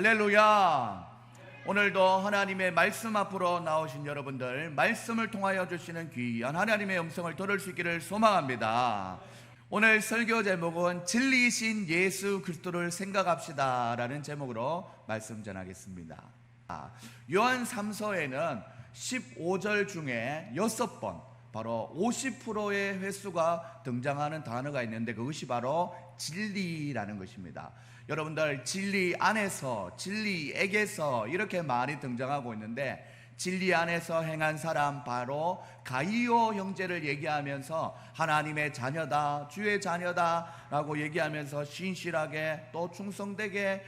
할렐루야. 오늘도 하나님의 말씀 앞으로 나오신 여러분들, 말씀을 통하여 주시는 귀한 하나님의 음성을 들을 수 있기를 소망합니다. 오늘 설교 제목은 진리이신 예수 그리스도를 생각합시다 라는 제목으로 말씀 전하겠습니다. 요한 3서에는 15절 중에 6번, 바로 50%의 횟수가 등장하는 단어가 있는데 그것이 바로 진리라는 것입니다. 여러분들, 진리 안에서, 진리에게서 이렇게 많이 등장하고 있는데, 진리 안에서 행한 사람, 바로 가이오 형제를 얘기하면서 하나님의 자녀다, 주의 자녀다 라고 얘기하면서 신실하게 또 충성되게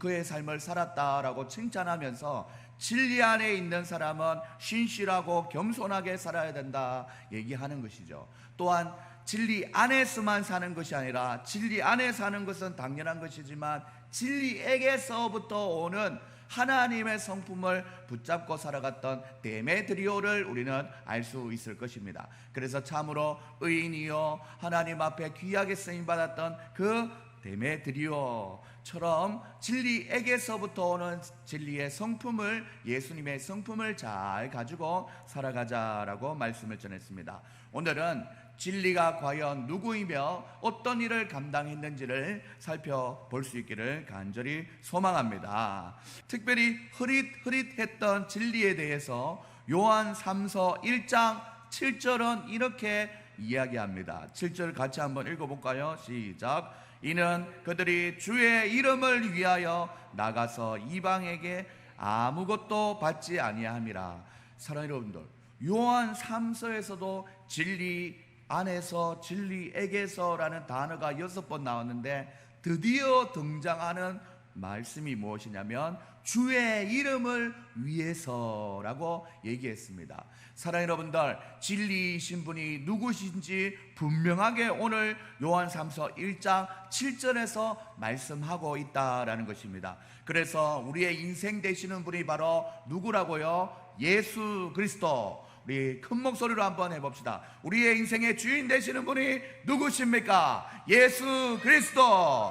그의 삶을 살았다라고 칭찬하면서 진리 안에 있는 사람은 신실하고 겸손하게 살아야 된다 얘기하는 것이죠. 또한 진리 안에서만 사는 것이 아니라, 진리 안에 사는 것은 당연한 것이지만 진리에게서부터 오는 하나님의 성품을 붙잡고 살아갔던 데메드리오를 우리는 알 수 있을 것입니다. 그래서 참으로 의인이요 하나님 앞에 귀하게 쓰임받았던 그 데메드리오처럼 진리에게서부터 오는 진리의 성품을, 예수님의 성품을 잘 가지고 살아가자라고 말씀을 전했습니다. 오늘은 진리가 과연 누구이며 어떤 일을 감당했는지를 살펴볼 수 있기를 간절히 소망합니다. 특별히 흐릿흐릿했던 진리에 대해서 요한 3서 1장 7절은 이렇게 이야기합니다. 7절 같이 한번 읽어볼까요? 시작. 이는 그들이 주의 이름을 위하여 나가서 이방에게 아무것도 받지 아니함이라. 사랑하는 여러분들, 요한 3서에서도 진리 안에서, 진리에게서라는 단어가 6번 나왔는데 드디어 등장하는 말씀이 무엇이냐면 주의 이름을 위해서라고 얘기했습니다. 사랑하는 여러분들, 진리이신 분이 누구신지 분명하게 오늘 요한 3서 1장 7절에서 말씀하고 있다라는 것입니다. 그래서 우리의 인생 되시는 분이 바로 누구라고요? 예수 그리스도. 우리 큰 목소리로 한번 해봅시다. 우리의 인생의 주인 되시는 분이 누구십니까? 예수 그리스도.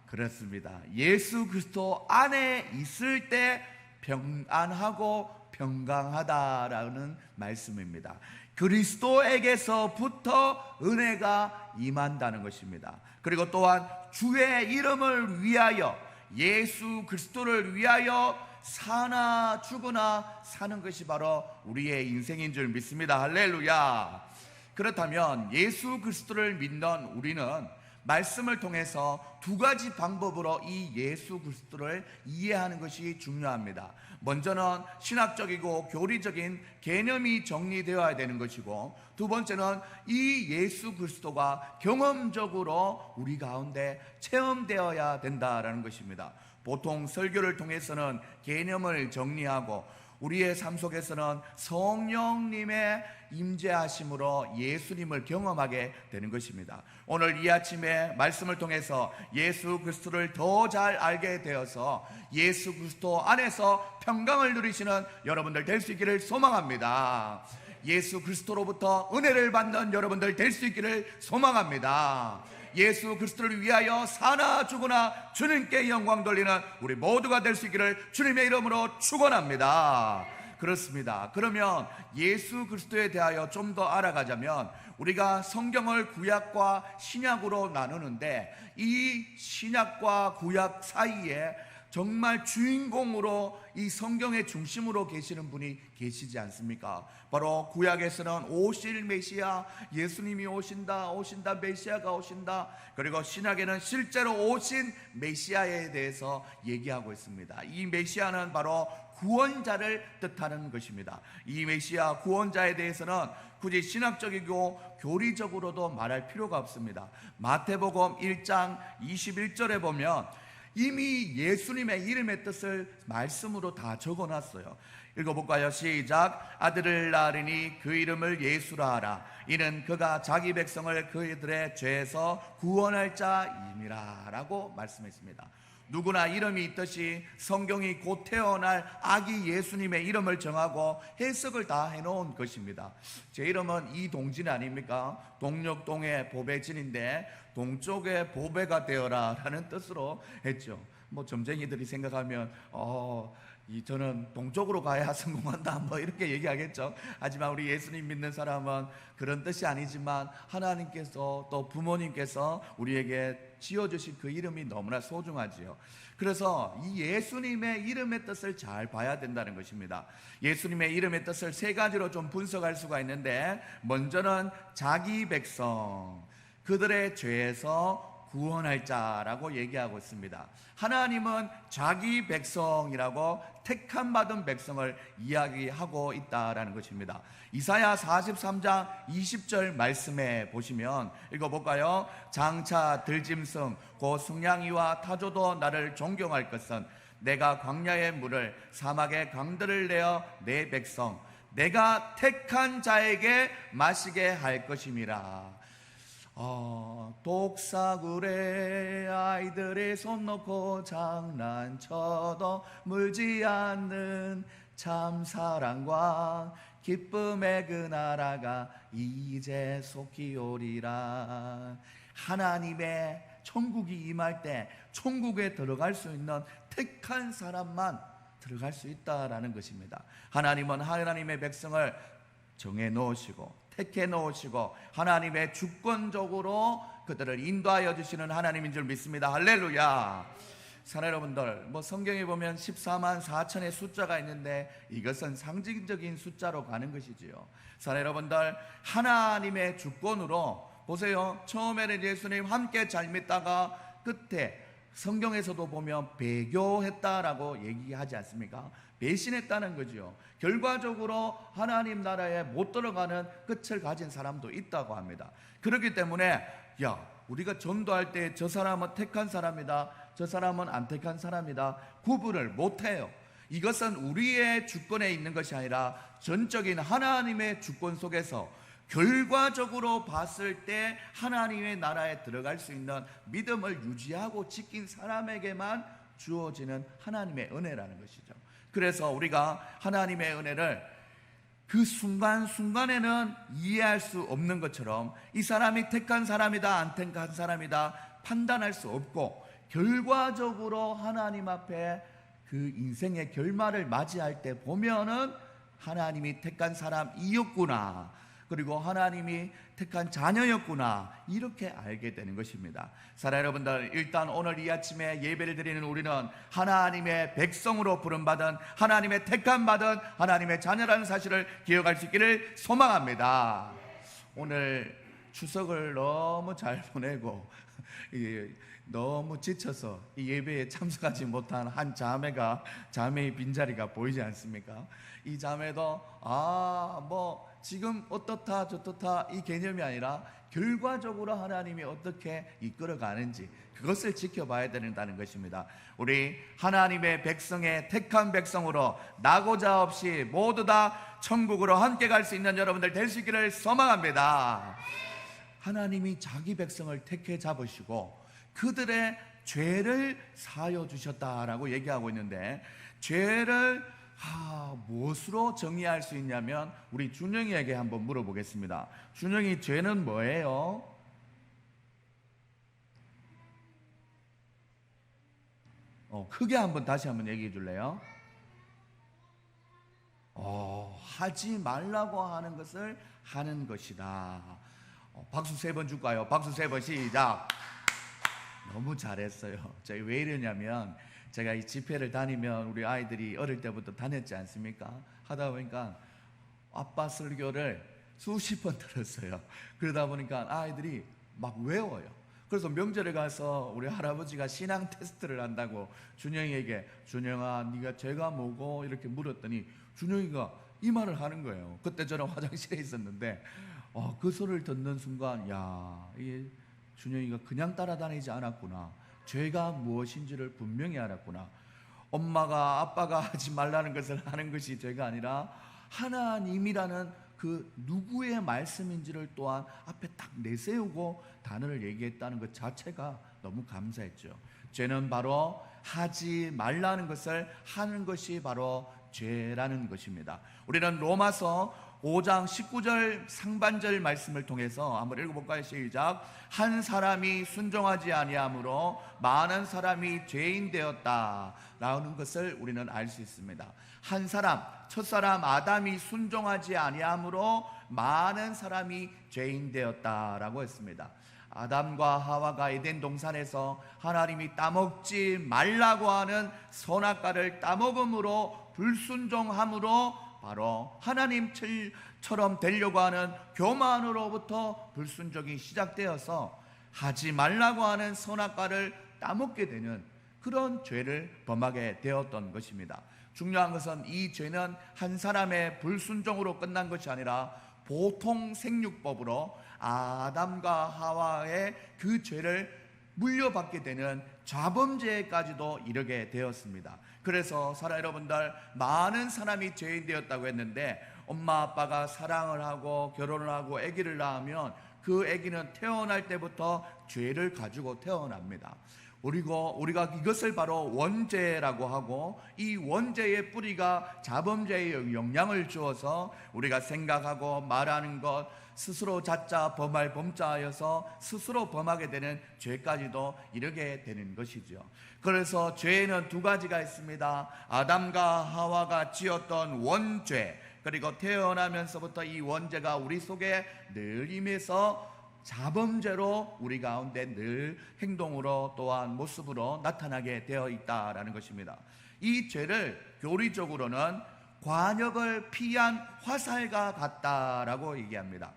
그렇습니다. 예수 그리스도 안에 있을 때 평안하고 평강하다라는 말씀입니다. 그리스도에게서부터 은혜가 임한다는 것입니다. 그리고 또한 주의 이름을 위하여, 예수 그리스도를 위하여 사나 죽으나 사는 것이 바로 우리의 인생인 줄 믿습니다. 할렐루야. 그렇다면 예수 그리스도를 믿는 우리는 말씀을 통해서 두 가지 방법으로 이 예수 그리스도를 이해하는 것이 중요합니다. 먼저는 신학적이고 교리적인 개념이 정리되어야 되는 것이고, 두 번째는 이 예수 그리스도가 경험적으로 우리 가운데 체험되어야 된다라는 것입니다. 보통 설교를 통해서는 개념을 정리하고 우리의 삶 속에서는 성령님의 임재하심으로 예수님을 경험하게 되는 것입니다. 오늘 이 아침에 말씀을 통해서 예수 그리스도를 더 잘 알게 되어서 예수 그리스도 안에서 평강을 누리시는 여러분들 될 수 있기를 소망합니다. 예수 그리스도로부터 은혜를 받는 여러분들 될 수 있기를 소망합니다. 예수 그리스도를 위하여 사나 죽으나 주님께 영광 돌리는 우리 모두가 될 수 있기를 주님의 이름으로 축원합니다. 그렇습니다. 그러면 예수 그리스도에 대하여 좀 더 알아가자면, 우리가 성경을 구약과 신약으로 나누는데 이 신약과 구약 사이에 정말 주인공으로 이 성경의 중심으로 계시는 분이 계시지 않습니까? 바로 구약에서는 오실 메시아, 예수님이 오신다, 메시아가 오신다. 그리고 신약에는 실제로 오신 메시아에 대해서 얘기하고 있습니다. 이 메시아는 바로 구원자를 뜻하는 것입니다. 이 메시아 구원자에 대해서는 굳이 신학적이고 교리적으로도 말할 필요가 없습니다. 마태복음 1장 21절에 보면 이미 예수님의 이름의 뜻을 말씀으로 다 적어놨어요. 읽어볼까요? 시작. 아들을 낳으리니 그 이름을 예수라 하라. 이는 그가 자기 백성을 그들의 죄에서 구원할 자임이라 라고 말씀했습니다. 누구나 이름이 있듯이 성경이 곧 태어날 아기 예수님의 이름을 정하고 해석을 다 해놓은 것입니다. 제 이름은 이동진 아닙니까? 동력동의 보배진인데 동쪽의 보배가 되어라 라는 뜻으로 했죠. 뭐 점쟁이들이 생각하면 저는 동쪽으로 가야 성공한다 뭐 이렇게 얘기하겠죠. 하지만 우리 예수님 믿는 사람은 그런 뜻이 아니지만 하나님께서 또 부모님께서 우리에게 지어주신 그 이름이 너무나 소중하지요. 그래서 이 예수님의 이름의 뜻을 잘 봐야 된다는 것입니다. 예수님의 이름의 뜻을 세 가지로 좀 분석할 수가 있는데, 먼저는 자기 백성, 그들의 죄에서 구원할 자라고 얘기하고 있습니다. 하나님은 자기 백성이라고 택함 받은 백성을 이야기하고 있다라는 것입니다. 이사야 43장 20절 말씀에 보시면 읽어볼까요? 장차 들짐승 곧 승냥이와 타조도 나를 존경할 것은 내가 광야의 물을 사막의 강들을 내어 내 백성 내가 택한 자에게 마시게 할 것임이라. 독사굴에 아이들이 손 놓고 장난쳐도 물지 않는 참 사랑과 기쁨의 그 나라가 이제 속히 오리라. 하나님의 천국이 임할 때 천국에 들어갈 수 있는 택한 사람만 들어갈 수 있다라는 것입니다. 하나님은 하나님의 백성을 정해 놓으시고 택해 놓으시고 하나님의 주권적으로 그들을 인도하여 주시는 하나님인 줄 믿습니다. 할렐루야. 사랑 여러분들, 성경에 보면 14만 4천의 숫자가 있는데 이것은 상징적인 숫자로 가는 것이지요. 사랑 여러분들, 하나님의 주권으로 보세요. 처음에는 예수님 함께 잘 믿다가 끝에 성경에서도 보면 배교했다라고 얘기하지 않습니까? 배신했다는 거죠. 결과적으로 하나님 나라에 못 들어가는 끝을 가진 사람도 있다고 합니다. 그렇기 때문에 우리가 전도할 때 저 사람은 택한 사람이다, 저 사람은 안 택한 사람이다 구분을 못해요. 이것은 우리의 주권에 있는 것이 아니라 전적인 하나님의 주권 속에서 결과적으로 봤을 때 하나님의 나라에 들어갈 수 있는 믿음을 유지하고 지킨 사람에게만 주어지는 하나님의 은혜라는 것이죠. 그래서 우리가 하나님의 은혜를 그 순간순간에는 이해할 수 없는 것처럼 이 사람이 택한 사람이다 안 택한 사람이다 판단할 수 없고, 결과적으로 하나님 앞에 그 인생의 결말을 맞이할 때 보면은 하나님이 택한 사람이었구나, 그리고 하나님이 택한 자녀였구나, 이렇게 알게 되는 것입니다. 사랑하는 여러분들, 일단 오늘 이 아침에 예배를 드리는 우리는 하나님의 백성으로 부름받은, 하나님의 택함 받은 하나님의 자녀라는 사실을 기억할 수 있기를 소망합니다. 오늘 추석을 너무 잘 보내고 너무 지쳐서 이 예배에 참석하지 못한 한 자매의 빈자리가 보이지 않습니까? 이 자매도 지금 어떻다 저떻다 이 개념이 아니라 결과적으로 하나님이 어떻게 이끌어가는지 그것을 지켜봐야 된다는 것입니다. 우리 하나님의 백성의 택한 백성으로 나고자 없이 모두 다 천국으로 함께 갈 수 있는 여러분들 될 수 있기를 소망합니다. 하나님이 자기 백성을 택해 잡으시고 그들의 죄를 사하여 주셨다라고 얘기하고 있는데, 죄를 무엇으로 정의할 수 있냐면 우리 준영이에게 한번 물어보겠습니다. 준영이, 죄는 뭐예요? 크게 다시 한번 얘기해 줄래요? 하지 말라고 하는 것을 하는 것이다. 박수 3번 줄까요? 박수 3번 시작. 너무 잘했어요. 제가 왜 이러냐면, 제가 이 집회를 다니면 우리 아이들이 어릴 때부터 다녔지 않습니까? 하다 보니까 아빠 설교를 수십 번 들었어요. 그러다 보니까 아이들이 막 외워요. 그래서 명절에 가서 우리 할아버지가 신앙 테스트를 한다고 준영이에게, 준영아 네가 죄가 뭐고 이렇게 물었더니 준영이가 이 말을 하는 거예요. 그때 저는 화장실에 있었는데 그 소리를 듣는 순간 이게 준영이가 그냥 따라다니지 않았구나, 죄가 무엇인지를 분명히 알았구나. 엄마가 아빠가 하지 말라는 것을 하는 것이 죄가 아니라 하나님이라는 그 누구의 말씀인지를 또한 앞에 딱 내세우고 단어를 얘기했다는 것 자체가 너무 감사했죠. 죄는 바로 하지 말라는 것을 하는 것이 바로 죄라는 것입니다. 우리는 로마서 5장 19절 상반절 말씀을 통해서 한번 읽어볼까요? 시작. 한 사람이 순종하지 아니하므로 많은 사람이 죄인 되었다 라는 것을 우리는 알 수 있습니다. 한 사람, 첫사람 아담이 순종하지 아니하므로 많은 사람이 죄인 되었다라고 했습니다. 아담과 하와가 에덴 동산에서 하나님이 따먹지 말라고 하는 선악과를 따먹음으로 불순종함으로 바로 하나님처럼 되려고 하는 교만으로부터 불순종이 시작되어서 하지 말라고 하는 선악과를 따먹게 되는 그런 죄를 범하게 되었던 것입니다. 중요한 것은 이 죄는 한 사람의 불순종으로 끝난 것이 아니라 보통 생육법으로 아담과 하와의 그 죄를 물려받게 되는 자범죄까지도 이르게 되었습니다. 그래서 사랑 여러분들, 많은 사람이 죄인 되었다고 했는데 엄마 아빠가 사랑을 하고 결혼을 하고 아기를 낳으면 그 아기는 태어날 때부터 죄를 가지고 태어납니다. 우리가 이것을 바로 원죄라고 하고, 이 원죄의 뿌리가 자범죄에 영향을 주어서 우리가 생각하고 말하는 것, 스스로 자자 범할 범자하여서 스스로 범하게 되는 죄까지도 이르게 되는 것이죠. 그래서 죄에는 두 가지가 있습니다. 아담과 하와가 지었던 원죄, 그리고 태어나면서부터 이 원죄가 우리 속에 늘 임해서 자범죄로 우리 가운데 늘 행동으로 또한 모습으로 나타나게 되어 있다라는 것입니다. 이 죄를 교리적으로는 관역을 피한 화살과 같다라고 얘기합니다.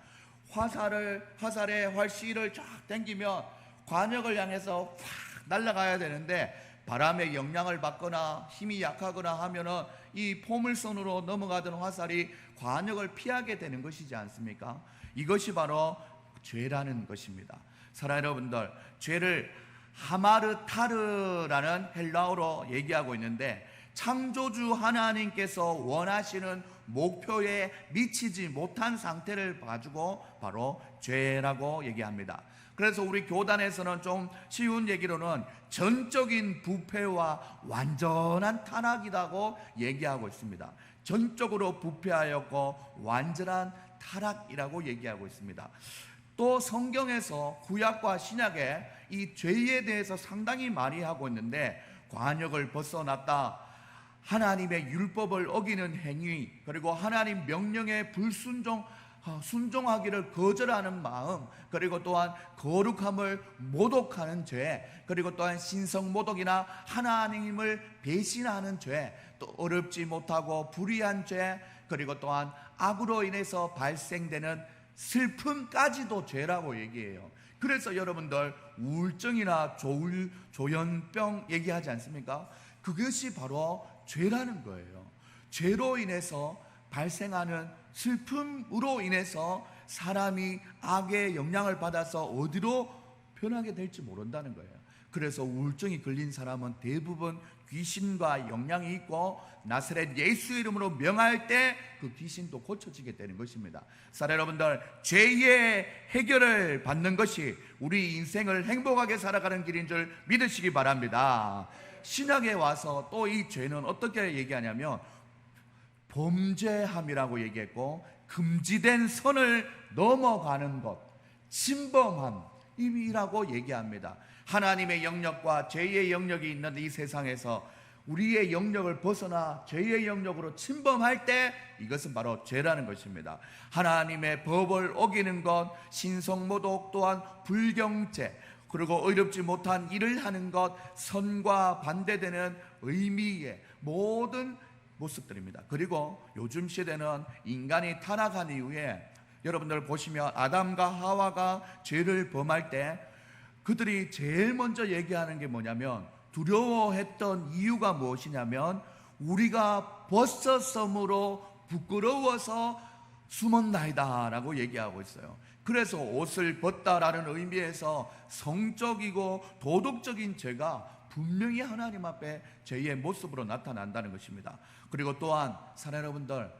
화살의 활시를 쫙 당기면 관역을 향해서 확 날아가야 되는데 바람의 영향을 받거나 힘이 약하거나 하면은 이 포물선으로 넘어가던 화살이 관역을 피하게 되는 것이지 않습니까? 이것이 바로 죄라는 것입니다. 사랑 여러분들, 죄를 하마르타르라는 헬라어로 얘기하고 있는데 창조주 하나님께서 원하시는 목표에 미치지 못한 상태를 가지고 바로 죄라고 얘기합니다. 그래서 우리 교단에서는 좀 쉬운 얘기로는 전적인 부패와 완전한 타락이라고 얘기하고 있습니다. 전적으로 부패하였고 완전한 타락이라고 얘기하고 있습니다. 또 성경에서 구약과 신약에 이 죄에 대해서 상당히 많이 하고 있는데 관역을 벗어났다, 하나님의 율법을 어기는 행위, 그리고 하나님 명령에 순종하기를 거절하는 마음, 그리고 또한 거룩함을 모독하는 죄, 그리고 또한 신성모독이나 하나님을 배신하는 죄, 또 어렵지 못하고 불의한 죄, 그리고 또한 악으로 인해서 발생되는 슬픔까지도 죄라고 얘기해요. 그래서 여러분들 우울증이나 조현병 얘기하지 않습니까? 그것이 바로 죄라는 거예요. 죄로 인해서 발생하는 슬픔으로 인해서 사람이 악의 영향을 받아서 어디로 변하게 될지 모른다는 거예요. 그래서 우울증이 걸린 사람은 대부분 귀신과 영향이 있고 나사렛 예수 이름으로 명할 때 그 귀신도 고쳐지게 되는 것입니다. 사랑 여러분들, 죄의 해결을 받는 것이 우리 인생을 행복하게 살아가는 길인 줄 믿으시기 바랍니다. 신약에 와서 또 이 죄는 어떻게 얘기하냐면 범죄함이라고 얘기했고, 금지된 선을 넘어가는 것, 침범함이라고 얘기합니다. 하나님의 영역과 죄의 영역이 있는 이 세상에서 우리의 영역을 벗어나 죄의 영역으로 침범할 때 이것은 바로 죄라는 것입니다. 하나님의 법을 어기는 것, 신성모독, 또한 불경죄, 그리고 의롭지 못한 일을 하는 것, 선과 반대되는 의미의 모든 모습들입니다. 그리고 요즘 시대는 인간이 타락한 이후에 여러분들 보시면 아담과 하와가 죄를 범할 때 그들이 제일 먼저 얘기하는 게 뭐냐면, 두려워했던 이유가 무엇이냐면 우리가 벗었으므로 부끄러워서 숨었나이다 라고 얘기하고 있어요. 그래서 옷을 벗다라는 의미에서 성적이고 도덕적인 죄가 분명히 하나님 앞에 죄의 모습으로 나타난다는 것입니다. 그리고 또한 사랑 여러분들,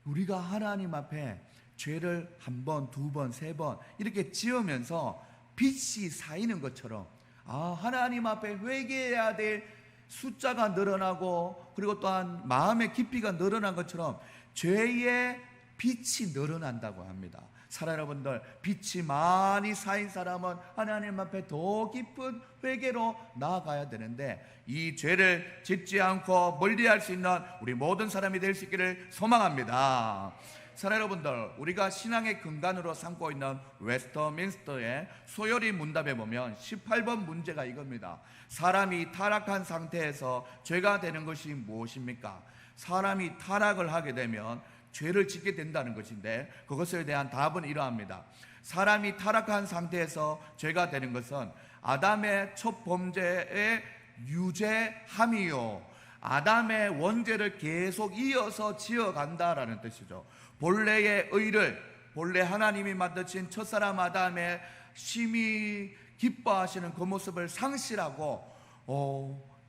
우리가 하나님 앞에 죄를 한 번, 두 번, 세 번 이렇게 지으면서 빚이 쌓이는 것처럼 하나님 앞에 회개해야 될 숫자가 늘어나고, 그리고 또한 마음의 깊이가 늘어난 것처럼 죄의 빛이 늘어난다고 합니다. 사랑 여러분들, 빛이 많이 쌓인 사람은 하나님 앞에 더 깊은 회개로 나아가야 되는데, 이 죄를 짓지 않고 멀리할 수 있는 우리 모든 사람이 될 수 있기를 소망합니다. 사랑 여러분들, 우리가 신앙의 근간으로 삼고 있는 웨스터민스터의 소요리 문답에 보면 18번 문제가 이겁니다. 사람이 타락한 상태에서 죄가 되는 것이 무엇입니까? 사람이 타락을 하게 되면 죄를 짓게 된다는 것인데, 그것에 대한 답은 이러합니다. 사람이 타락한 상태에서 죄가 되는 것은 아담의 첫 범죄의 유죄함이요, 아담의 원죄를 계속 이어서 지어간다라는 뜻이죠. 본래의 의를, 본래 하나님이 만드신 첫사람 아담의 심히 기뻐하시는 그 모습을 상실하고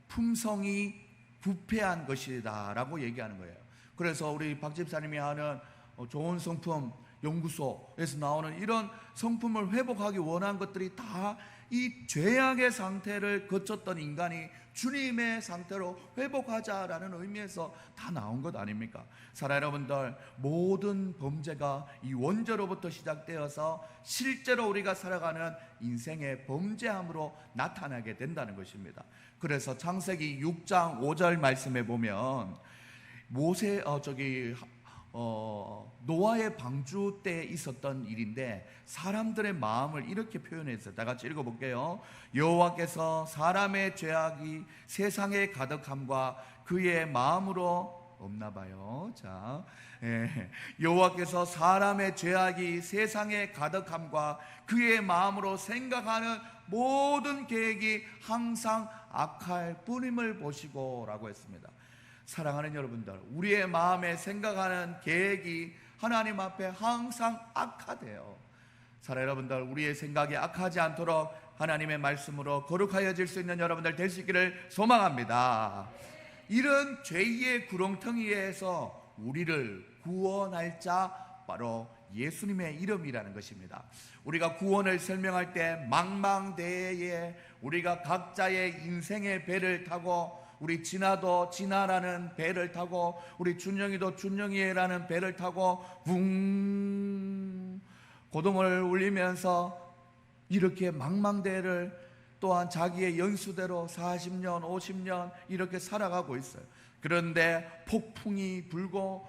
품성이 부패한 것이다 라고 얘기하는 거예요. 그래서 우리 박 집사님이 하는 좋은 성품 연구소에서 나오는 이런 성품을 회복하기 원한 것들이 다 이 죄악의 상태를 거쳤던 인간이 주님의 상태로 회복하자라는 의미에서 다 나온 것 아닙니까? 사랑 여러분들, 모든 범죄가 이 원죄로부터 시작되어서 실제로 우리가 살아가는 인생의 범죄함으로 나타나게 된다는 것입니다. 그래서 창세기 6장 5절 말씀에 보면 노아의 방주 때 있었던 일인데 사람들의 마음을 이렇게 표현했어요. 다 같이 읽어볼게요. 여호와께서 사람의 죄악이 세상에 가득함과 그의 마음으로 없나봐요. 자, 여호와께서 사람의 죄악이 세상에 가득함과 그의 마음으로 생각하는 모든 계획이 항상 악할 뿐임을 보시고 라고 했습니다. 사랑하는 여러분들, 우리의 마음에 생각하는 계획이 하나님 앞에 항상 악하대요. 사랑 여러분들, 우리의 생각이 악하지 않도록 하나님의 말씀으로 거룩하여질 수 있는 여러분들 될 수 있기를 소망합니다. 이런 죄의 구렁텅이에서 우리를 구원할 자, 바로 예수님의 이름이라는 것입니다. 우리가 구원을 설명할 때 망망대해에 우리가 각자의 인생의 배를 타고, 우리 진아도 진아라는 배를 타고, 우리 준영이도 준영이라는 배를 타고 붕 고동을 울리면서 이렇게 망망대해를 또한 자기의 연수대로 40년 50년 이렇게 살아가고 있어요. 그런데 폭풍이 불고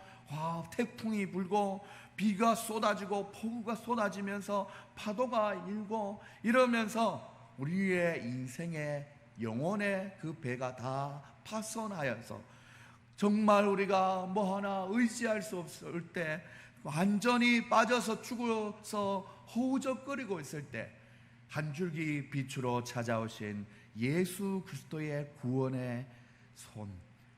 태풍이 불고 비가 쏟아지고 폭우가 쏟아지면서 파도가 일고 이러면서 우리의 인생의 영혼의 그 배가 다 파손하여서 정말 우리가 뭐 하나 의지할 수 없을 때, 완전히 빠져서 죽어서 허우적거리고 있을 때 한 줄기 빛으로 찾아오신 예수 그리스도의 구원의 손,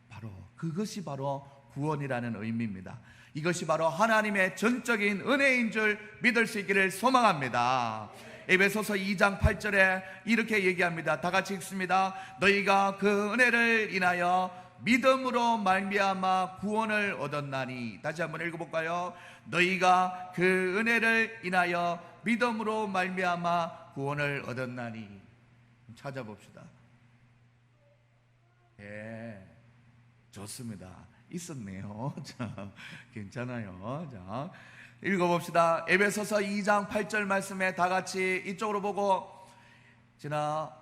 바로 그것이 바로 구원이라는 의미입니다. 이것이 바로 하나님의 전적인 은혜인 줄 믿을 수 있기를 소망합니다. 에베소서 2장 8절에 이렇게 얘기합니다. 다 같이 읽습니다. 너희가 그 은혜를 인하여 믿음으로 말미암아 구원을 얻었나니. 다시 한번 읽어볼까요? 너희가 그 은혜를 인하여 믿음으로 말미암아 구원을 얻었나니. 찾아봅시다. 예, 좋습니다. 있었네요. 자, 괜찮아요. 자, 읽어봅시다. 에베소서 2장 8절 말씀에 다 같이 이쪽으로 보고 자,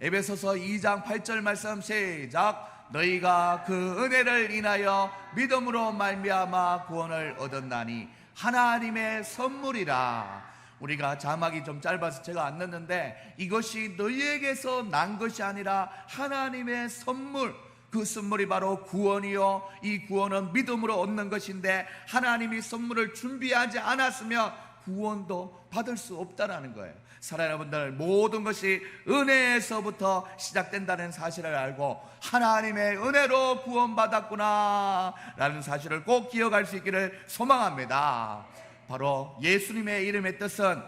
에베소서 2장 8절 말씀 시작. 너희가 그 은혜를 인하여 믿음으로 말미암아 구원을 얻었나니 하나님의 선물이라. 우리가 자막이 좀 짧아서 제가 안 넣었는데, 이것이 너희에게서 난 것이 아니라 하나님의 선물, 그 선물이 바로 구원이요, 이 구원은 믿음으로 얻는 것인데 하나님이 선물을 준비하지 않았으면 구원도 받을 수 없다라는 거예요. 사랑하는 여러분들, 모든 것이 은혜에서부터 시작된다는 사실을 알고 하나님의 은혜로 구원받았구나 라는 사실을 꼭 기억할 수 있기를 소망합니다. 바로 예수님의 이름의 뜻은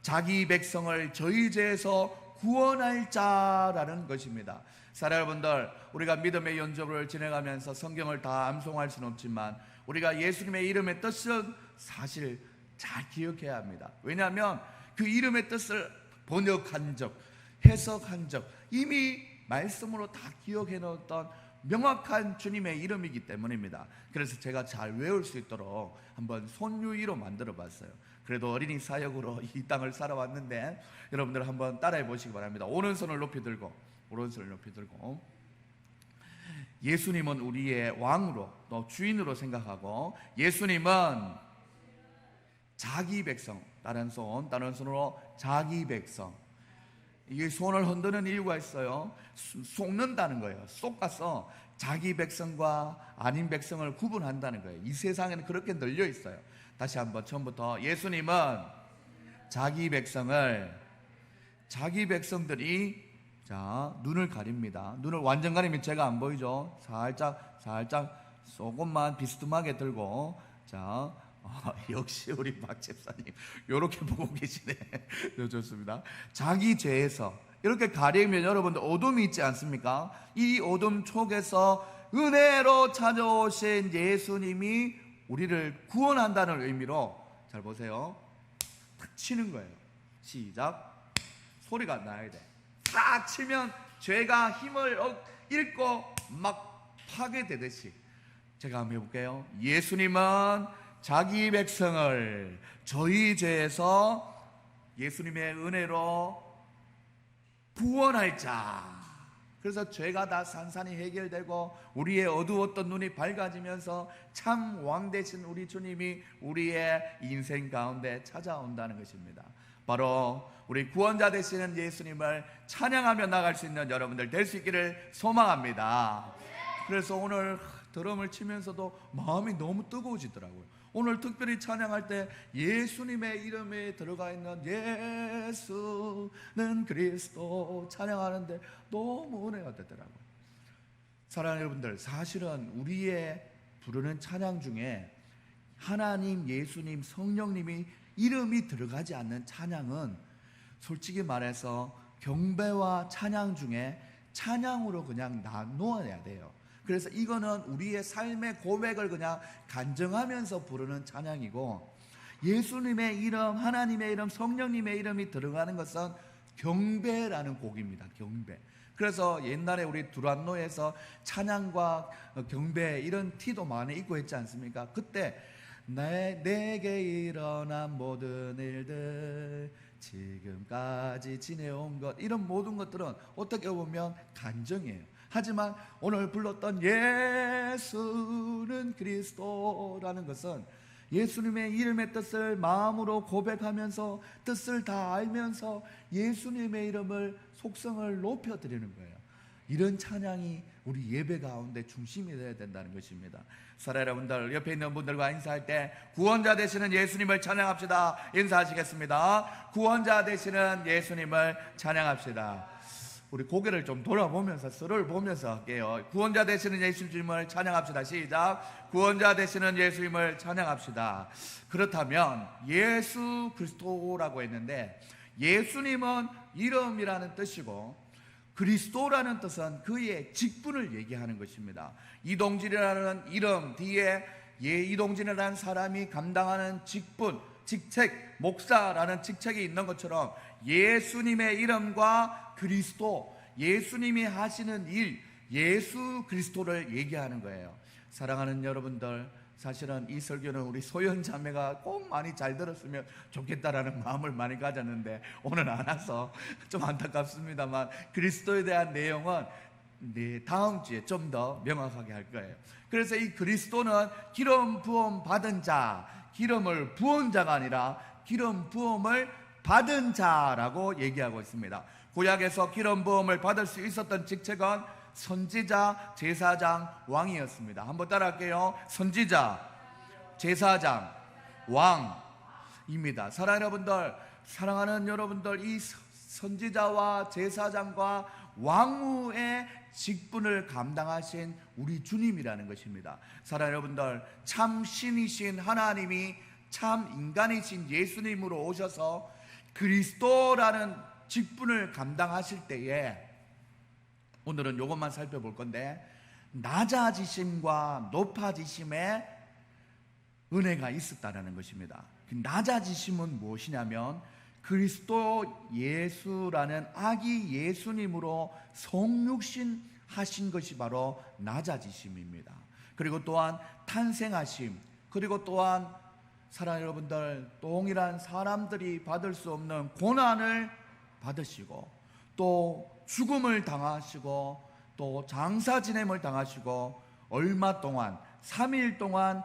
자기 백성을 저희 죄에서 구원할 자라는 것입니다. 사랑하는 여러분들, 우리가 믿음의 연접을 진행하면서 성경을 다 암송할 수는 없지만 우리가 예수님의 이름의 뜻은 사실 잘 기억해야 합니다. 왜냐하면 그 이름의 뜻을 번역한 적, 해석한 적, 이미 말씀으로 다 기억해 놓았던 명확한 주님의 이름이기 때문입니다. 그래서 제가 잘 외울 수 있도록 한번 손유이로 만들어 봤어요. 그래도 어린이 사역으로 이 땅을 살아왔는데 여러분들 한번 따라해 보시기 바랍니다. 오른손을 높이 들고, 오른손을 높이 들고, 예수님은 우리의 왕으로 또 주인으로 생각하고, 예수님은 자기 백성, 다른 손으로 자기 백성. 이게 손을 흔드는 이유가 있어요. 속는다는 거예요. 쏙가서 자기 백성과 아닌 백성을 구분한다는 거예요. 이 세상에는 그렇게 널려 있어요. 다시 한번 처음부터, 예수님은 자기 백성들이, 자, 눈을 가립니다. 눈을 완전 가리면 제가 안 보이죠. 살짝 조금만 비스듬하게 들고, 자, 역시 우리 박 집사님 이렇게 보고 계시네. 좋습니다. 자기 죄에서 이렇게 가리면 여러분들 어둠이 있지 않습니까? 이 어둠 속에서 은혜로 찾아오신 예수님이 우리를 구원한다는 의미로, 잘 보세요, 탁 치는 거예요. 시작. 소리가 나야 돼. 탁 치면 죄가 힘을 잃고 막 파괴되듯이. 제가 한번 해볼게요. 예수님은 자기 백성을 저희 죄에서 예수님의 은혜로 구원할 자. 그래서 죄가 다 산산이 해결되고 우리의 어두웠던 눈이 밝아지면서 참 왕 되신 우리 주님이 우리의 인생 가운데 찾아온다는 것입니다. 바로 우리 구원자 되시는 예수님을 찬양하며 나갈 수 있는 여러분들 될 수 있기를 소망합니다. 그래서 오늘 드럼을 치면서도 마음이 너무 뜨거워지더라고요. 오늘 특별히 찬양할 때 예수님의 이름에 들어가 있는 예수는 그리스도 찬양하는데 너무 은혜가 되더라고요. 사랑하는 여러분들, 사실은 우리의 부르는 찬양 중에 하나님, 예수님, 성령님이 이름이 들어가지 않는 찬양은 솔직히 말해서 경배와 찬양 중에 찬양으로 그냥 나누어야 돼요. 그래서 이거는 우리의 삶의 고백을 그냥 간증하면서 부르는 찬양이고, 예수님의 이름, 하나님의 이름, 성령님의 이름이 들어가는 것은 경배라는 곡입니다. 경배. 그래서 옛날에 우리 두란노에서 찬양과 경배 이런 티도 많이 입고 했지 않습니까? 그때 내게 일어난 모든 일들, 지금까지 지내온 것, 이런 모든 것들은 어떻게 보면 간증이에요. 하지만 오늘 불렀던 예수는 그리스도라는 것은 예수님의 이름의 뜻을 마음으로 고백하면서 뜻을 다 알면서 예수님의 이름을, 속성을 높여드리는 거예요. 이런 찬양이 우리 예배 가운데 중심이 되어야 된다는 것입니다. 사랑하는 여러분들, 옆에 있는 분들과 인사할 때 구원자 되시는 예수님을 찬양합시다. 인사하시겠습니다. 구원자 되시는 예수님을 찬양합시다. 우리 고개를 좀 돌아보면서 서로를 보면서 할게요. 구원자 되시는 예수님을 찬양합시다. 시작. 구원자 되시는 예수님을 찬양합시다. 그렇다면 예수 그리스도라고 했는데, 예수님은 이름이라는 뜻이고 그리스도라는 뜻은 그의 직분을 얘기하는 것입니다. 이동진이라는 이름 뒤에 이동진이라는 사람이 감당하는 직분, 직책, 목사라는 직책이 있는 것처럼 예수님의 이름과 그리스도, 예수님이 하시는 일, 예수 그리스도를 얘기하는 거예요. 사랑하는 여러분들, 사실은 이 설교는 우리 소연 자매가 꼭 많이 잘 들었으면 좋겠다라는 마음을 많이 가졌는데 오늘 안 와서 좀 안타깝습니다만, 그리스도에 대한 내용은 다음 주에 좀 더 명확하게 할 거예요. 그래서 이 그리스도는 기름 부음 받은 자, 기름을 부은 자가 아니라 기름 부음을 받은 자라고 얘기하고 있습니다. 구약에서 기름 부음을 받을 수 있었던 직책은 선지자, 제사장, 왕이었습니다. 한번 따라할게요. 선지자, 제사장, 왕입니다. 사랑하는 여러분들, 이 선지자와 제사장과 왕후의 직분을 감당하신 우리 주님이라는 것입니다. 사랑하는 여러분들, 참 신이신 하나님이 참 인간이신 예수님으로 오셔서 그리스도라는 직분을 감당하실 때에, 오늘은 이것만 살펴볼 건데, 낮아지심과 높아지심의 은혜가 있었다는 것입니다. 그 낮아지심은 무엇이냐면 그리스도 예수라는 아기 예수님으로 성육신 하신 것이 바로 낮아지심입니다. 그리고 또한 탄생하심, 그리고 또한 사랑하는 여러분들, 동일한 사람들이 받을 수 없는 고난을 받으시고 또 죽음을 당하시고 또 장사 지냄을 당하시고 얼마 동안 3일 동안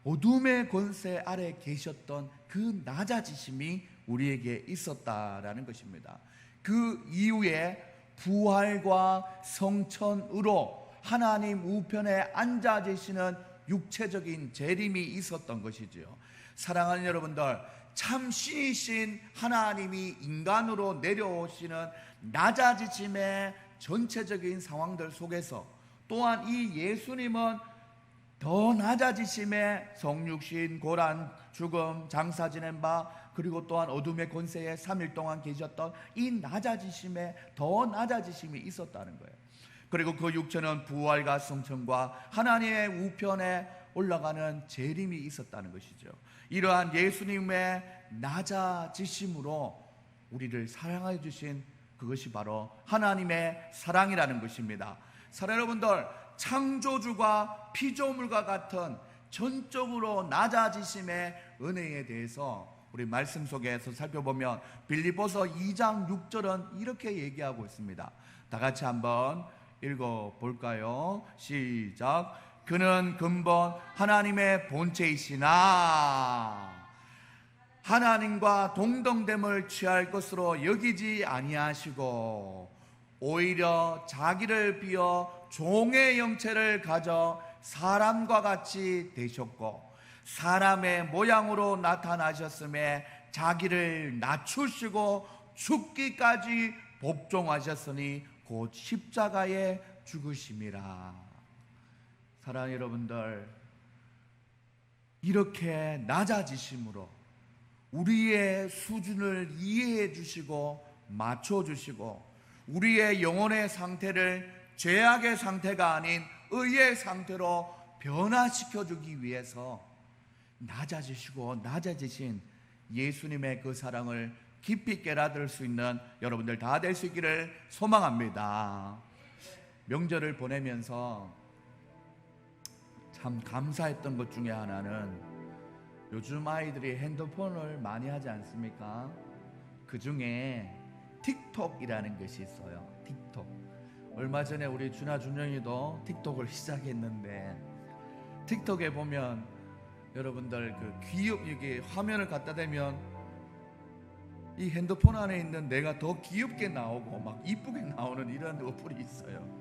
어둠의 권세 아래 계셨던 그 낮아지심이 우리에게 있었다라는 것입니다. 그 이후에 부활과 성천으로 하나님 우편에 앉아 계시는 육체적인 재림이 있었던 것이지요. 사랑하는 여러분들, 참 신이신 하나님이 인간으로 내려오시는 낮아지심의 전체적인 상황들 속에서 또한 이 예수님은 더 낮아지심의 성육신, 고난, 죽음, 장사 지낸 바, 그리고 또한 어둠의 권세에 3일 동안 계셨던 이 낮아지심에 더 낮아지심이 있었다는 거예요. 그리고 그 육체는 부활과 성천과 하나님의 우편에 올라가는 재림이 있었다는 것이죠. 이러한 예수님의 낮아지심으로 우리를 사랑해 주신 그것이 바로 하나님의 사랑이라는 것입니다. 사랑 여러분들, 창조주가 피조물과 같은 전적으로 낮아지심의 은혜에 대해서 우리 말씀 속에서 살펴보면 빌립보서 2장 6절은 이렇게 얘기하고 있습니다. 다 같이 한번 읽어볼까요? 시작. 그는 근본 하나님의 본체이시나 하나님과 동등됨을 취할 것으로 여기지 아니하시고 오히려 자기를 비어 종의 형체를 가져 사람과 같이 되셨고 사람의 모양으로 나타나셨음에 자기를 낮추시고 죽기까지 복종하셨으니 곧 십자가에 죽으심이라. 사랑하는 여러분들, 이렇게 낮아지심으로 우리의 수준을 이해해 주시고 맞춰 주시고 우리의 영혼의 상태를 죄악의 상태가 아닌 의의 상태로 변화시켜 주기 위해서 낮아지시고 낮아지신 예수님의 그 사랑을 깊이 깨달을 수 있는 여러분들 다 될 수 있기를 소망합니다. 명절을 보내면서 참 감사했던 것 중에 하나는 요즘 아이들이 핸드폰을 많이 하지 않습니까? 그 중에 틱톡이라는 것이 있어요. 틱톡. 얼마 전에 우리 준아 준영이도 틱톡을 시작했는데 틱톡에 보면 여러분들 그 귀엽 이게 화면을 갖다 대면 이 핸드폰 안에 있는 내가 더 귀엽게 나오고 막 이쁘게 나오는 이런 어플이 있어요.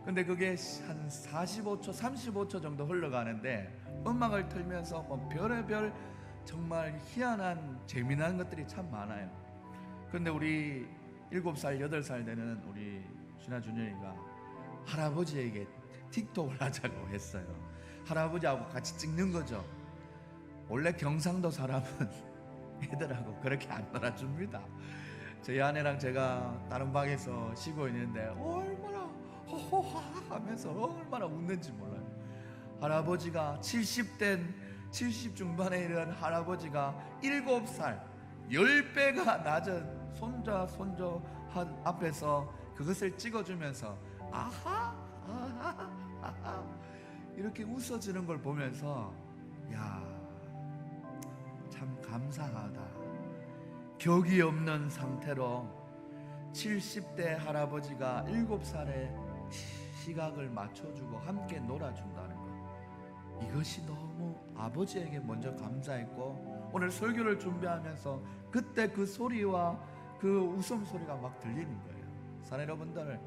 근데 그게 한 45초, 35초 정도 흘러가는데 음악을 틀면서 뭐 별의별 정말 희한한 재미난 것들이 참 많아요. 근데 우리 7살, 8살 되는 우리 준아 준영이가 할아버지에게 틱톡을 하자고 했어요. 할아버지하고 같이 찍는 거죠. 원래 경상도 사람은 애들하고 그렇게 안 놀아줍니다. 저희 아내랑 제가 다른 방에서 쉬고 있는데 얼마나 호호하 하면서 얼마나 웃는지 몰라요. 할아버지가 70 중반에 이른 할아버지가 7살 10배가 낮은 손조 앞에서 그것을 찍어주면서 아하 아하 아하 이렇게 웃어주는 걸 보면서 야, 참 감사하다. 격이 없는 상태로 70대 할아버지가 7살에 시각을 맞춰주고 함께 놀아준다는 것, 이것이 너무 아버지에게 먼저 감사했고 오늘 설교를 준비하면서 그때 그 소리와 그 웃음소리가 막 들리는 거예요. 사랑하는 여러분들,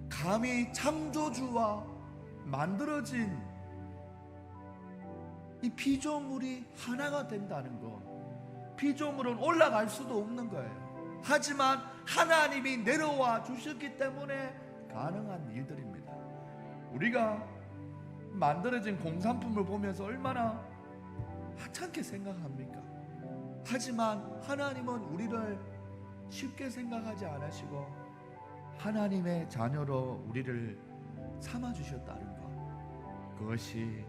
감히 창조주와 만들어진 이 피조물이 하나가 된다는 것, 피조물은 올라갈 수도 없는 거예요. 하지만 하나님이 내려와 주셨기 때문에 가능한 일들입니다. 우리가 만들어진 공산품을 보면서 얼마나 하찮게 생각합니까? 하지만 하나님은 우리를 쉽게 생각하지 않으시고 하나님의 자녀로 우리를 삼아주셨다는 것, 그것이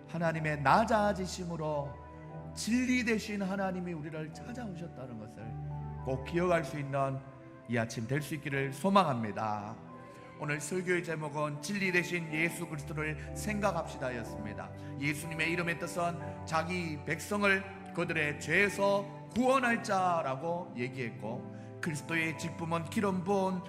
하나님의 낮아지심으로 진리 되신 하나님이 우리를 찾아오셨다는 것을 꼭 기억할 수 있는 이 아침 될 수 있기를 소망합니다. 오늘 설교의 제목은 진리 대신 예수 그리스도를 생각합시다였습니다. 예수님의 이름의 뜻은 자기 백성을 그들의 죄에서 구원할 자라고 얘기했고, 그리스도의 직분은 기름 부은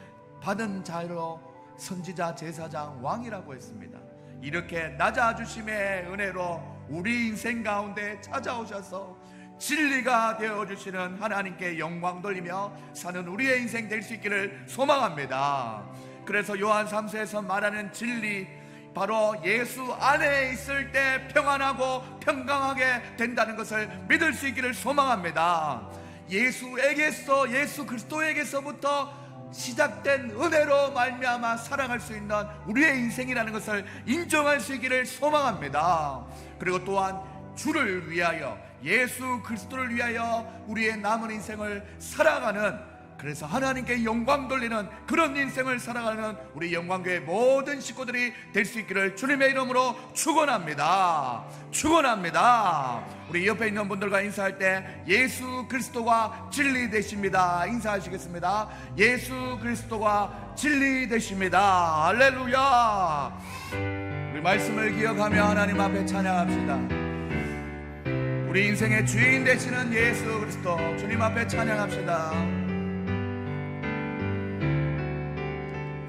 받은 자로 선지자, 제사장, 왕이라고 했습니다. 이렇게 낮아주심의 은혜로 우리 인생 가운데 찾아오셔서 진리가 되어주시는 하나님께 영광 돌리며 사는 우리의 인생 될 수 있기를 소망합니다. 그래서 요한 3서에서 말하는 진리, 바로 예수 안에 있을 때 평안하고 평강하게 된다는 것을 믿을 수 있기를 소망합니다. 예수에게서, 예수 그리스도에게서부터 시작된 은혜로 말미암아 살아갈 수 있는 우리의 인생이라는 것을 인정할 수 있기를 소망합니다. 그리고 또한 주를 위하여, 예수 그리스도를 위하여 우리의 남은 인생을 살아가는, 그래서 하나님께 영광 돌리는 그런 인생을 살아가는 우리 영광교회 모든 식구들이 될 수 있기를 주님의 이름으로 축원합니다. 축원합니다. 우리 옆에 있는 분들과 인사할 때 예수 그리스도가 진리 되십니다 인사하시겠습니다. 예수 그리스도가 진리 되십니다. 할렐루야. 우리 말씀을 기억하며 하나님 앞에 찬양합시다. 우리 인생의 주인 되시는 예수 그리스도, 주님 앞에 찬양합시다.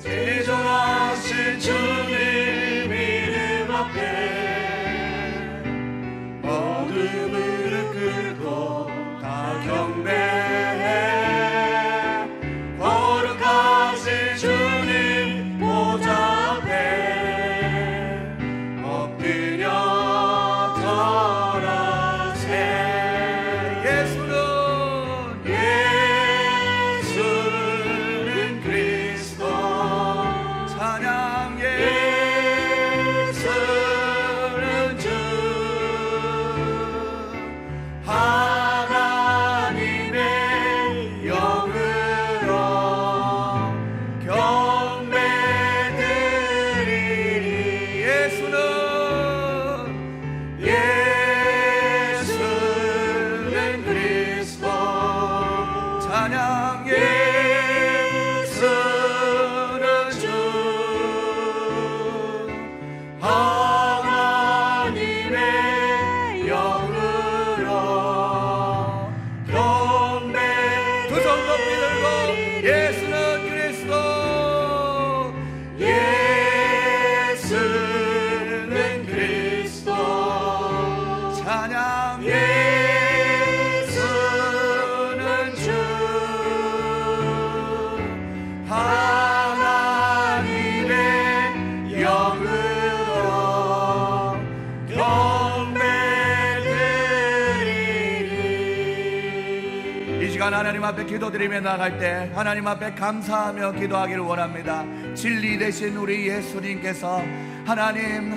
지존하신 주님 이름 앞에 모든 무릎 꿇고 다 경배해. 거룩하신 주님 보좌 앞에 엎드려 절하세. 예수는 그리스도, 찬양 예수는 주, 하나님의 영으로 경배드리리. 예수는 그리스도, 찬양 예수는 주, 하나님의 영으로 경배. 두 손 높이 들고 예수는 그리스도, 예수는 그리스도, 찬양 예수는 주, 하나님의 영으로 경배드리리. 이 시간 하나님 앞에 기도드리며 나갈 때 하나님 앞에 감사하며 기도하기를 원합니다. 진리 되신 우리 예수님께서 하나님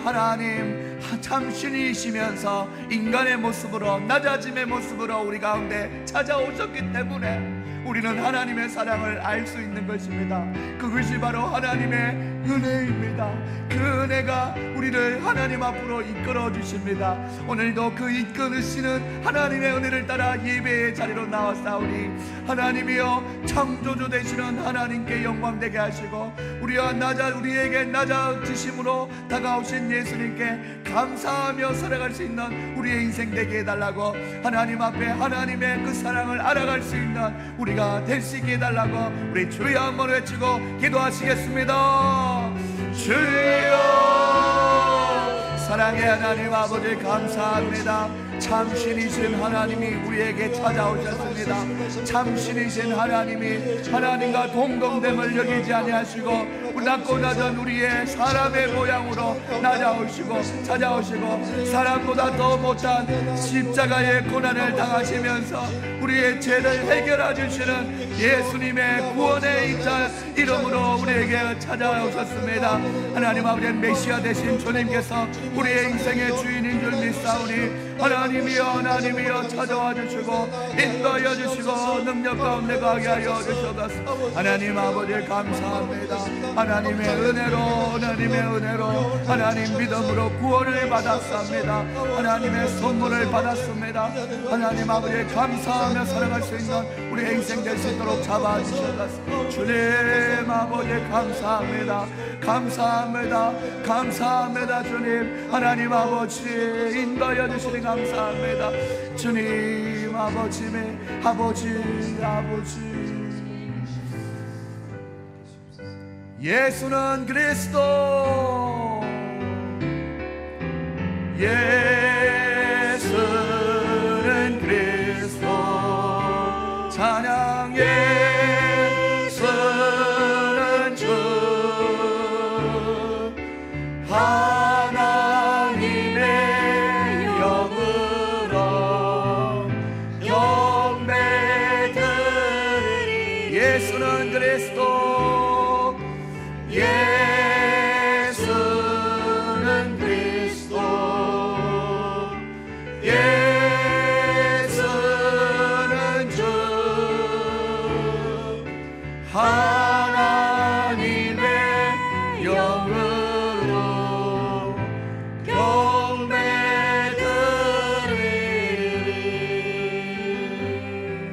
참 신이시면서 인간의 모습으로, 낮아짐의 모습으로 우리 가운데 찾아오셨기 때문에 우리는 하나님의 사랑을 알 수 있는 것입니다. 그것이 바로 하나님의 은혜입니다. 그 은혜가 우리를 하나님 앞으로 이끌어 주십니다. 오늘도 그 이끌으시는 하나님의 은혜를 따라 예배의 자리로 나왔사오니 하나님이여, 창조주 되시는 하나님께 영광 되게 하시고 우리에게 낮아지심으로 다가오신 예수님께 감사하며 살아갈 수 있는 우리의 인생 되게 해달라고, 하나님 앞에 하나님의 그 사랑을 알아갈 수 있는 우리가 될 수 있게 해달라고 우리 주여 한번 외치고 기도하시겠습니다. 주여, 사랑의 하나님 아버지 감사합니다. 참신이신 하나님이 우리에게 찾아오셨습니다. 참신이신 하나님이 하나님과 동등됨을 여기지 아니하시고 낮고 낮은 우리의 사람의 모양으로 찾아오시고 사람보다 더 못한 십자가의 고난을 당하시면서 우리의 죄를 해결해 주시는 예수님의 구원의 이름으로 우리에게 찾아오셨습니다. 하나님 아버지, 메시아 되신 주님께서 우리의 인생의 주인인 줄 믿사오니 하나님이여 찾아와 주시고 인도하여 주시고 능력 가운데 가게 하여 주셔서 하나님 아버지 감사합니다. 하나님의 은혜로 하나님 믿음으로 구원을 받았습니다. 하나님의 선물을 받았습니다. 하나님 아버지 감사하며 살아갈 수 있는 우리 인생 될 수 있도록 잡아주셔서 주님 아버지 감사합니다 주님. 하나님 아버지 인도하여 주시니 감사합니다. 주님 아버지 예수는 그리스도 예수는 그리스도 찬양 예수는 주 하나님의 영으로 경배드리리 예수는 그리스도 예수는 그리스도 예수는 주 하나님의 영으로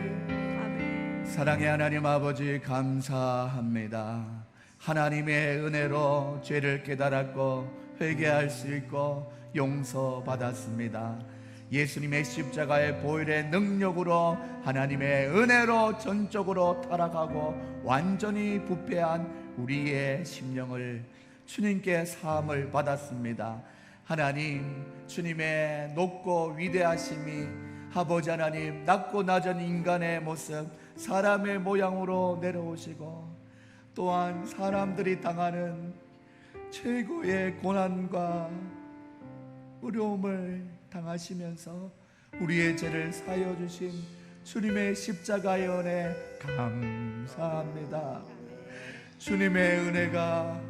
경배드리리. 사랑의 하나님 아버지 감사합니다. 하나님의 은혜로 죄를 깨달았고 회개할 수 있고 용서받았습니다. 예수님의 십자가의 보혈의 능력으로 하나님의 은혜로 전적으로 타락하고 완전히 부패한 우리의 심령을 주님께 사함을 받았습니다. 하나님 주님의 높고 위대하심이 아버지 하나님 낮고 낮은 인간의 모습 사람의 모양으로 내려오시고 또한 사람들이 당하는 최고의 고난과 어려움을 당하시면서 우리의 죄를 사하여 주신 주님의 십자가의 은혜 감사합니다. 주님의 은혜가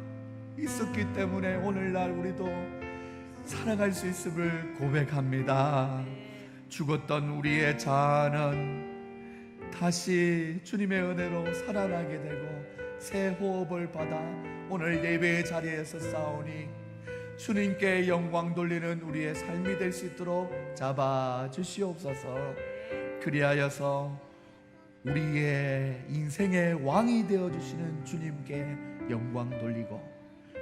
있었기 때문에 오늘날 우리도 살아갈 수 있음을 고백합니다. 죽었던 우리의 자아는 다시 주님의 은혜로 살아나게 되고 새 호흡을 받아 오늘 예배의 자리에서 싸우니 주님께 영광 돌리는 우리의 삶이 될 수 있도록 잡아주시옵소서. 그리하여서 우리의 인생의 왕이 되어주시는 주님께 영광 돌리고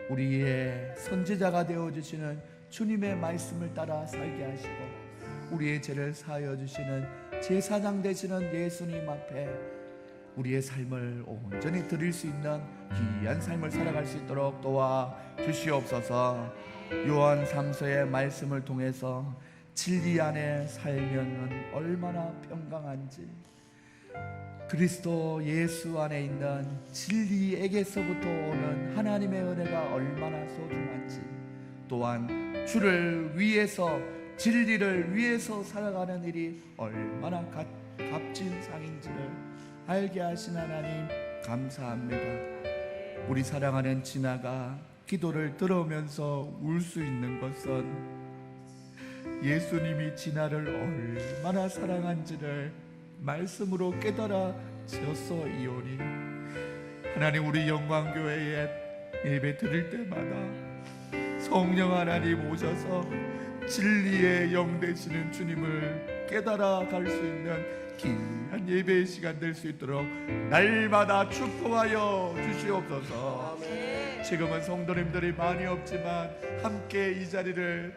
우리의 선지자가 되어주시는 주님의 말씀을 따라 살게 하시고 우리의 죄를 사하여 주시는 제사장 되시는 예수님 앞에 우리의 삶을 온전히 드릴 수 있는 귀한 삶을 살아갈 수 있도록 도와주시옵소서. 요한 3서의 말씀을 통해서 진리 안에 살면 얼마나 평강한지, 그리스도 예수 안에 있는 진리에게서부터 오는 하나님의 은혜가 얼마나 소중한지, 또한 주를 위해서 진리를 위해서 살아가는 일이 얼마나 값진 상인지를 알게 하신 하나님 감사합니다. 우리 사랑하는 진아가 기도를 들으면서 울 수 있는 것은 예수님이 진아를 얼마나 사랑한지를 말씀으로 깨달아 지었어이오니 하나님, 우리 영광교회에 예배 드릴 때마다 성령 하나님 오셔서 진리의 영 되시는 주님을 깨달아 갈 수 있는 귀한 예배의 시간 될 수 있도록 날마다 축복하여 주시옵소서. 지금은 성도님들이 많이 없지만 함께 이 자리를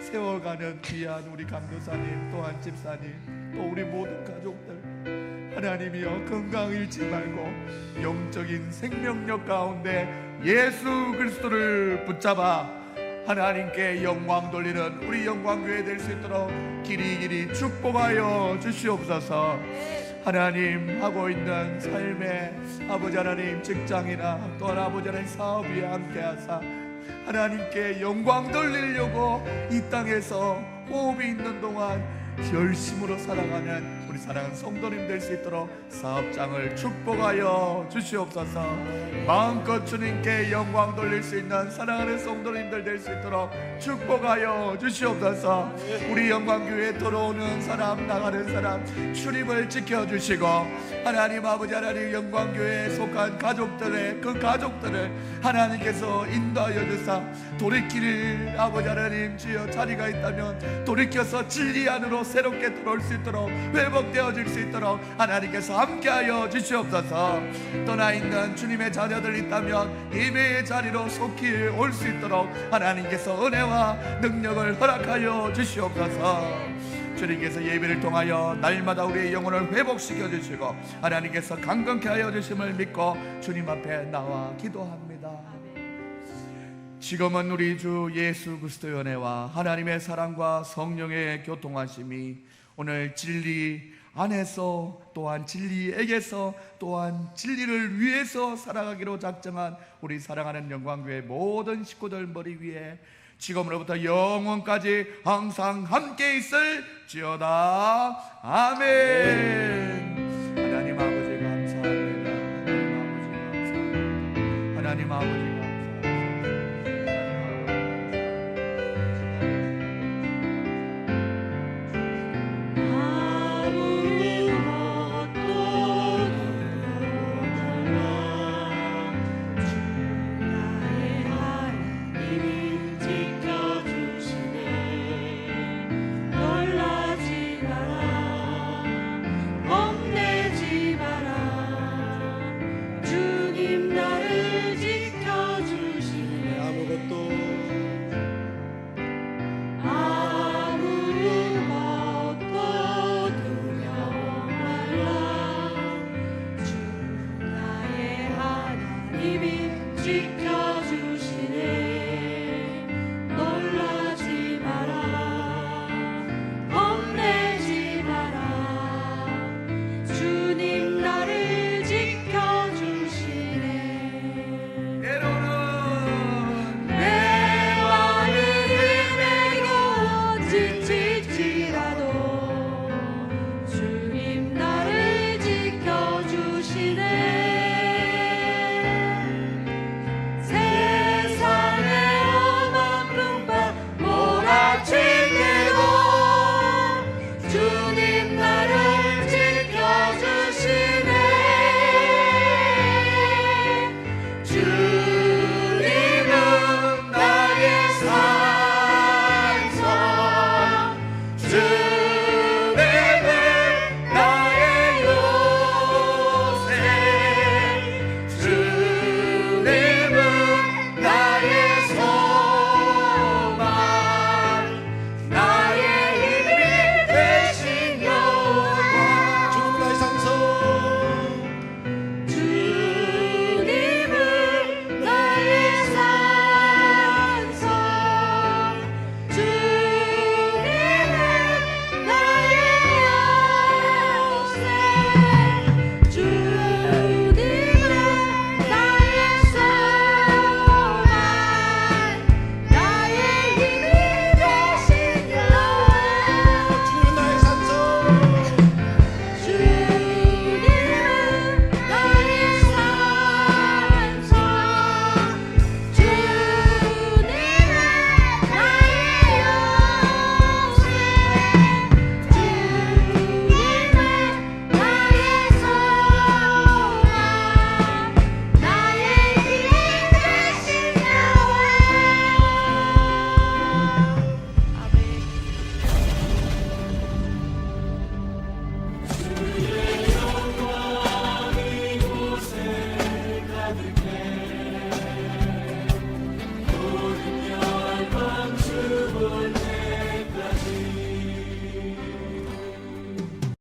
세워가는 귀한 우리 강도사님, 또한 집사님, 또 우리 모든 가족들, 하나님이여 건강 잃지 말고 영적인 생명력 가운데 예수 그리스도를 붙잡아 하나님께 영광 돌리는 우리 영광교회 될 수 있도록 길이길이 축복하여 주시옵소서. 하나님 하고 있는 삶에 아버지 하나님 직장이나 또한 아버지 하나님 사업 위에 함께 하사 하나님께 영광 돌리려고 이 땅에서 호흡이 있는 동안 열심으로 살아가는 우리 사랑하는 성도님 될 수 있도록 사업장을 축복하여 주시옵소서. 마음껏 주님께 영광 돌릴 수 있는 사랑하는 성도님들 될 수 있도록 축복하여 주시옵소서. 우리 영광교회에 들어오는 사람 나가는 사람 출입을 지켜주시고, 하나님 아버지 하나님 영광교회에 속한 가족들의 그 가족들을 하나님께서 인도하여 주사 돌이킬 아버지 하나님 주여 자리가 있다면 돌이켜서 진리 안으로 새롭게 들어올 수 있도록 회복되어질 수 있도록 하나님께서 함께하여 주시옵소서. 떠나 있는 주님의 자녀들 있다면 예배의 자리로 속히 올 수 있도록 하나님께서 은혜와 능력을 허락하여 주시옵소서. 주님께서 예배를 통하여 날마다 우리의 영혼을 회복시켜 주시고 하나님께서 강건케 하여 주심을 믿고 주님 앞에 나와 기도합니다. 지금은 우리 주 예수 그리스도의 은혜와 하나님의 사랑과 성령의 교통하심이 오늘 진리 안에서 또한 진리에게서 또한 진리를 위해서 살아가기로 작정한 우리 사랑하는 영광교회 모든 식구들 머리 위에 지금으로부터 영원까지 항상 함께 있을지어다. 아멘. 하나님 아버지 감사합니다. 하나님 아버지 감사합니다. 하나님 아버지